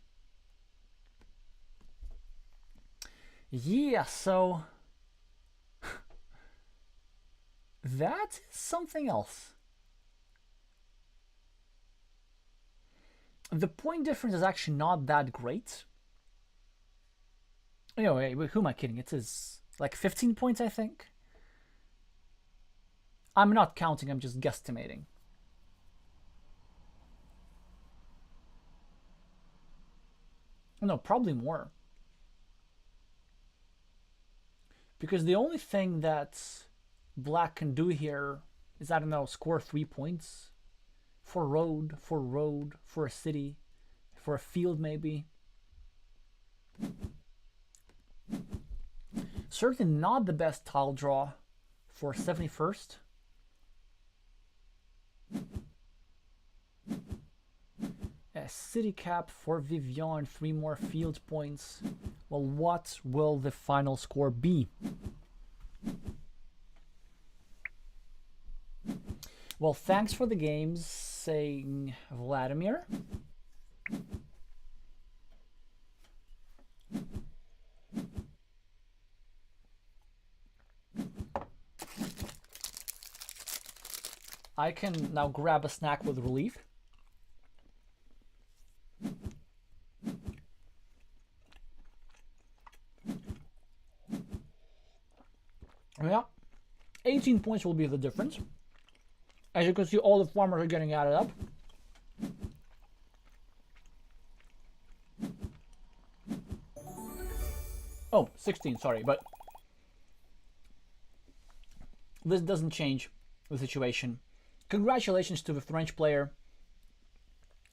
Yeah, so that is something else. The point difference is actually not that great. Anyway, who am I kidding? It is like 15 points, I think. I'm not counting, I'm just guesstimating. No, probably more. Because the only thing that black can do here is, I don't know, score 3 points. For road, for a city, for a field maybe. Certainly not the best tile draw for 71st. A city cap for Vivien, 3 more field points. Well, what will the final score be? Well, thanks for the games, saying Vladimir. I can now grab a snack with relief. Yeah, 18 points will be the difference. As you can see, all the farmers are getting added up. Oh, 16, sorry, but this doesn't change the situation. Congratulations to the French player.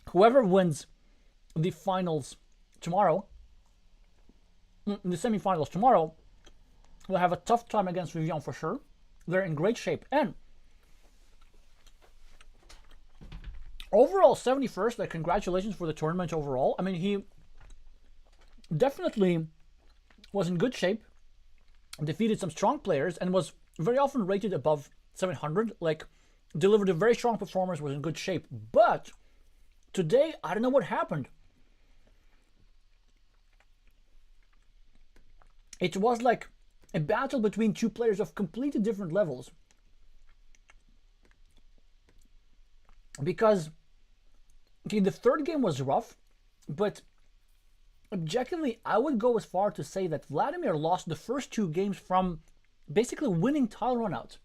Whoever wins the finals tomorrow, the semifinals tomorrow, will have a tough time against Vivien for sure. They're in great shape. And overall, 71st, like, congratulations for the tournament overall. I mean, he definitely was in good shape, defeated some strong players, and was very often rated above 700. Like, delivered a very strong performance, was in good shape. But today, I don't know what happened. It was like a battle between two players of completely different levels. Because, okay, the third game was rough, but objectively, I would go as far to say that Vladimir lost the first 2 games from basically winning tile run-out.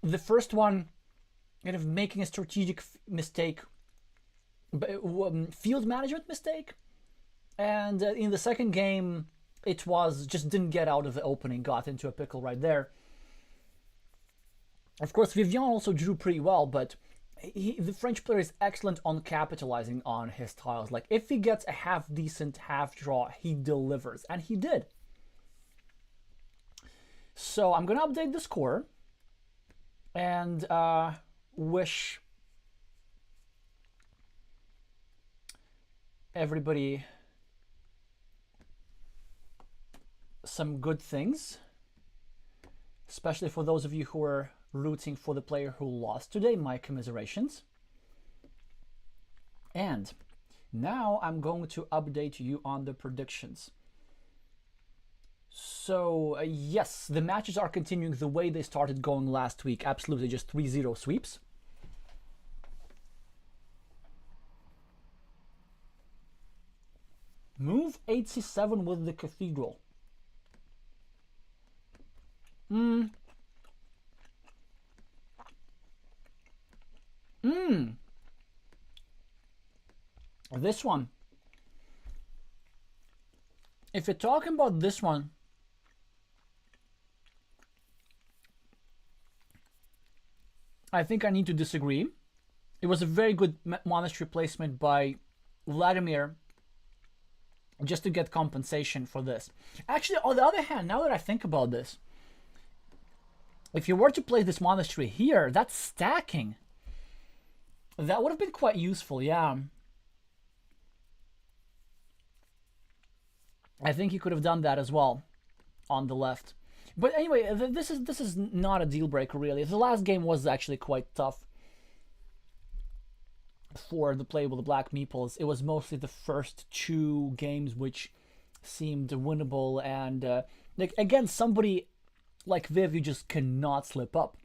The first one, kind of making a strategic mistake, field management mistake. And in the second game, it was just didn't get out of the opening, got into a pickle right there. Of course, Vivien also drew pretty well, but the French player is excellent on capitalizing on his tiles. Like, if he gets a half-decent half draw, he delivers, and he did. So I'm going to update the score and wish everybody some good things, especially for those of you who are rooting for the player who lost today. My commiserations. And now I'm going to update you on the predictions. So yes, the matches are continuing the way they started going last week. Absolutely, just 3-0 sweeps. Move HC7 with the cathedral. This one. If you're talking about this one, I think I need to disagree. It was a very good monastery placement by Vladimir just to get compensation for this. Actually, on the other hand, now that I think about this, if you were to place this monastery here, that's stacking. That would have been quite useful, yeah. I think he could have done that as well on the left. But anyway, this is not a deal breaker really. The last game was actually quite tough for the play with the Black Meeples. It was mostly the first two games which seemed winnable, and like again, somebody like Viv, you just cannot slip up.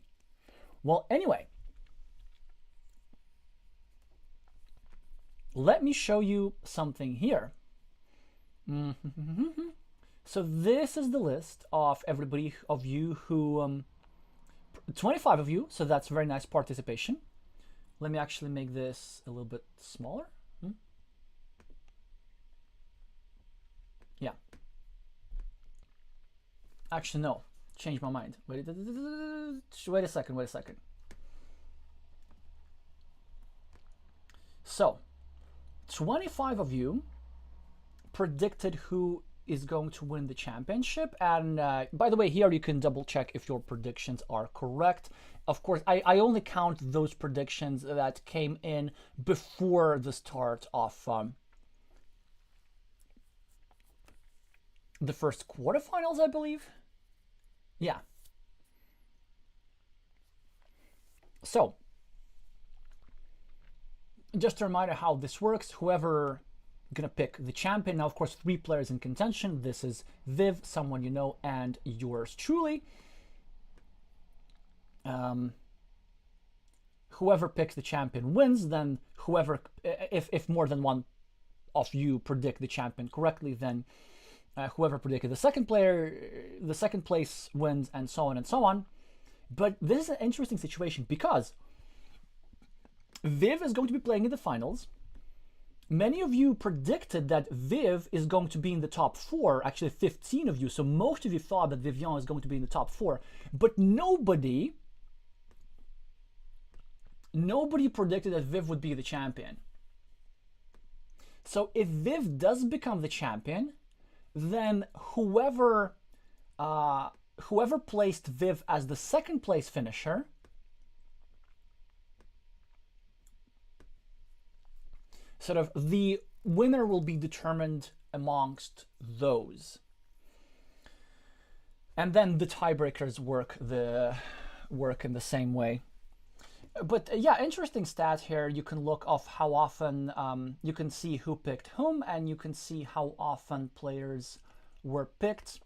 Well, anyway, let me show you something here. So this is the list of everybody of you who 25 of you, so that's very nice participation. Let me actually make this a little bit smaller. Yeah. Actually, no. Change my mind. Wait a second. So, 25 of you predicted who is going to win the championship, and by the way, here you can double check if your predictions are correct. Of course, I only count those predictions that came in before the start of the first quarterfinals, I believe. Yeah. So, just a reminder how this works. Whoever gonna pick the champion. Now, of course, 3 players in contention. This is Viv, someone you know, and yours truly. Whoever picks the champion wins. Then whoever, if more than one of you predict the champion correctly, then whoever predicted the second place wins, and so on and so on. But this is an interesting situation because Viv is going to be playing in the finals. Many of you predicted that Viv is going to be in the top 4, actually 15 of you, so most of you thought that Vivien is going to be in the top 4, but nobody predicted that Viv would be the champion. So if Viv does become the champion, then whoever placed Viv as the second place finisher sort of the winner will be determined amongst those. And then the tiebreakers work in the same way. But yeah, interesting stat here. You can look off how often you can see who picked whom, and you can see how often players were picked.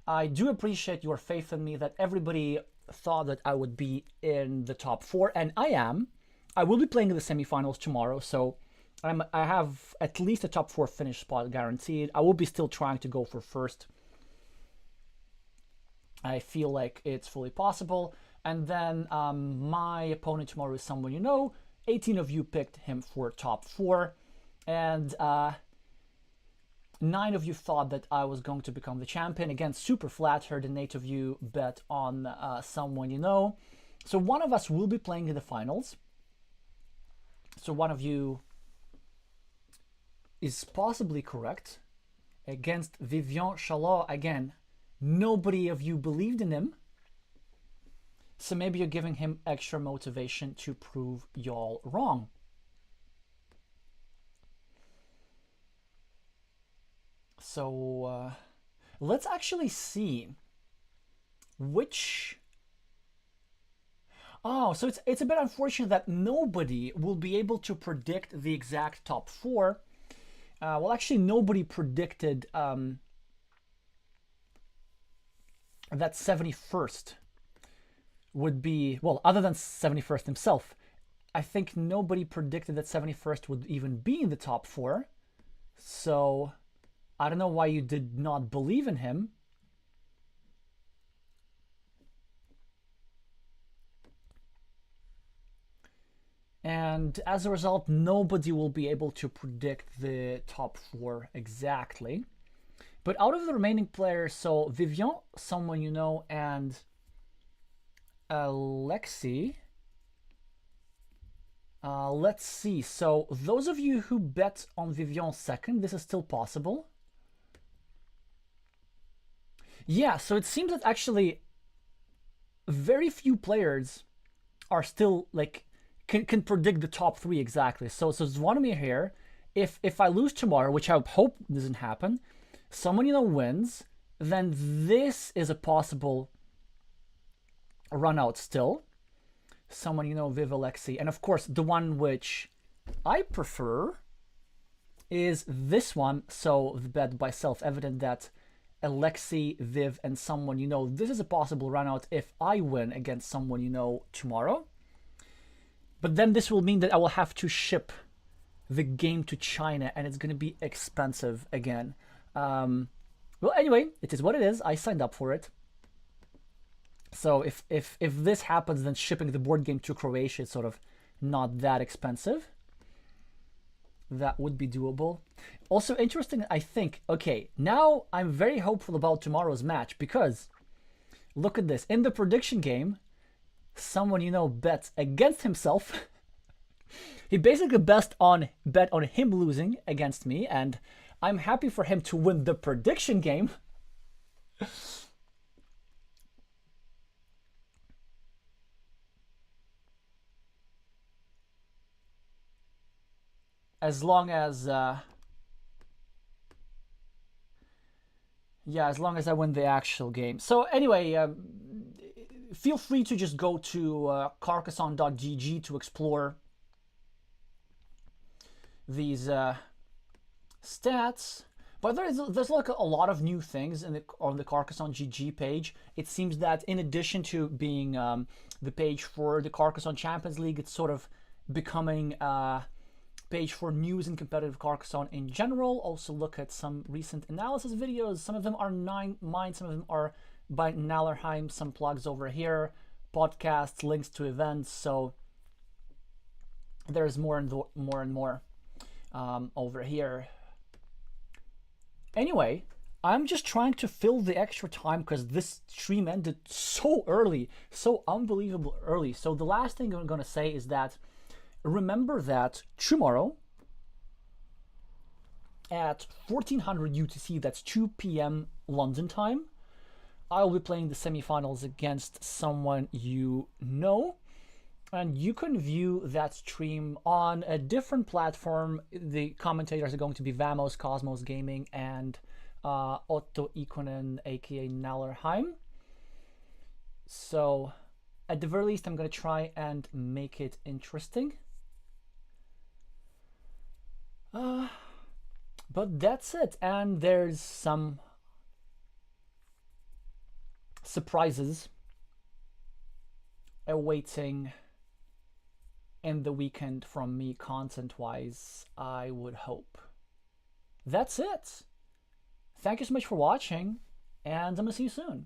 I do appreciate your faith in me that everybody thought that I would be in the top 4, and I am. I will be playing in the semifinals tomorrow, so I have at least a top 4 finish spot guaranteed. I will be still trying to go for first. I feel like it's fully possible. And then my opponent tomorrow is someone you know. 18 of you picked him for top 4. And 9 of you thought that I was going to become the champion. Again, super flattered. And 8 of you bet on someone you know. So one of us will be playing in the finals. So one of you is possibly correct. Against Vivien Chalot, again, nobody of you believed in him. So maybe you're giving him extra motivation to prove y'all wrong. So let's actually see which... Oh, so it's a bit unfortunate that nobody will be able to predict the exact top 4. Well, actually, nobody predicted that 71st would be, well, other than 71st himself, I think nobody predicted that 71st would even be in the top 4. So I don't know why you did not believe in him. And as a result, nobody will be able to predict the top 4 exactly. But out of the remaining players, so Vivien, someone you know, and Alexey, Let's see. So those of you who bet on Vivien second, this is still possible. Yeah, so it seems that actually very few players are still like can predict the top three exactly. So Zvonimir here, if I lose tomorrow, which I hope doesn't happen, someone wins, then this is a possible run out still. Someone Viv Alexey, and of course the one which I prefer is this one. So the bet by self-evident that Alexey, Viv, and someone this is a possible run out if I win against someone tomorrow. But then this will mean that I will have to ship the game to China, and it's going to be expensive again. Well, anyway, it is what it is. I signed up for it. So if this happens, then shipping the board game to Croatia is sort of not that expensive. That would be doable. Also interesting, I think, okay, now I'm very hopeful about tomorrow's match because look at this. In the prediction game, someone, bets against himself. He basically bet on him losing against me, and I'm happy for him to win the prediction game. As long as as long as I win the actual game. So anyway, feel free to just go to Carcassonne.gg to explore these stats. But there's like a lot of new things on the Carcassonne GG page. It seems that in addition to being the page for the Carcassonne Champions League, it's sort of becoming page for news and competitive Carcassonne in general. Also look at some recent analysis videos. Some of them are mine, some of them are by Nallerheim, some plugs over here, podcasts, links to events. So there's more and more over here. Anyway, I'm just trying to fill the extra time because this stream ended so early, so unbelievable early. So the last thing I'm going to say is that remember that tomorrow at 1400 UTC, that's 2 p.m. London time, I'll be playing the semifinals against someone and you can view that stream on a different platform. The commentators are going to be Vamos, Cosmos Gaming, and Otto Ikonen, aka Nallerheim. So at the very least, I'm going to try and make it interesting. But that's it, and there's some surprises awaiting in the weekend from me content-wise, I would hope. That's it. Thank you so much for watching, and I'm gonna see you soon.